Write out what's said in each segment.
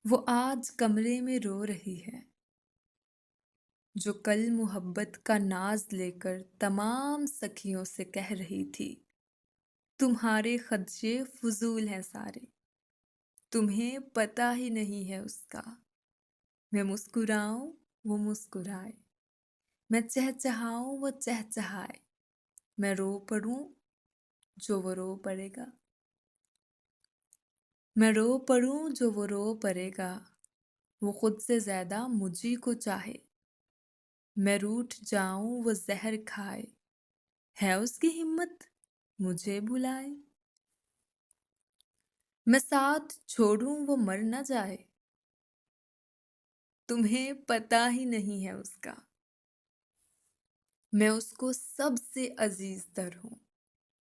وہ آج کمرے میں رو رہی ہے جو کل محبت کا ناز لے کر تمام سکھیوں سے کہہ رہی تھی تمہارے خدشے فضول ہیں سارے، تمہیں پتہ ہی نہیں ہے اس کا۔ میں مسکراؤں وہ مسکرائے، میں چہچہاؤں وہ چہچہائے، میں رو پڑوں جو وہ رو پڑے گا، میں رو پڑوں جو وہ رو پڑے گا، وہ خود سے زیادہ مجھی کو چاہے، میں روٹھ جاؤں وہ زہر کھائے، ہے اس کی ہمت مجھے بلائے، میں ساتھ چھوڑوں وہ مر نہ جائے، تمہیں پتہ ہی نہیں ہے اس کا۔ میں اس کو سب سے عزیز تر ہوں،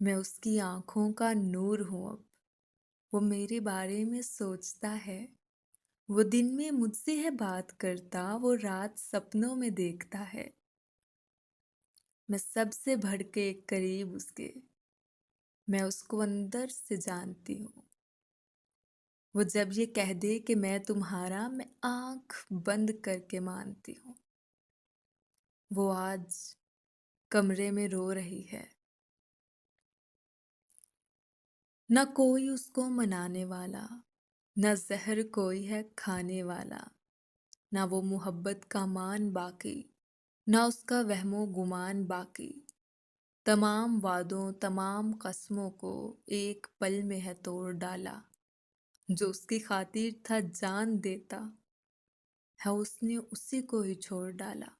میں اس کی آنکھوں کا نور ہوں اب، وہ میرے بارے میں سوچتا ہے، وہ دن میں مجھ سے ہے بات کرتا، وہ رات سپنوں میں دیکھتا ہے، میں سب سے بڑھ کے ایک قریب اس کے، میں اس کو اندر سے جانتی ہوں، وہ جب یہ کہہ دے کہ میں تمہارا، میں آنکھ بند کر کے مانتی ہوں، وہ آج کمرے میں رو رہی ہے، نہ کوئی اس کو منانے والا، نہ زہر کوئی ہے کھانے والا، نہ وہ محبت کا مان باقی، نہ اس کا وہم و گمان باقی، تمام وعدوں تمام قسموں کو ایک پل میں ہے توڑ ڈالا، جو اس کی خاطر تھا جان دیتا ہے اس نے اسی کو ہی چھوڑ ڈالا۔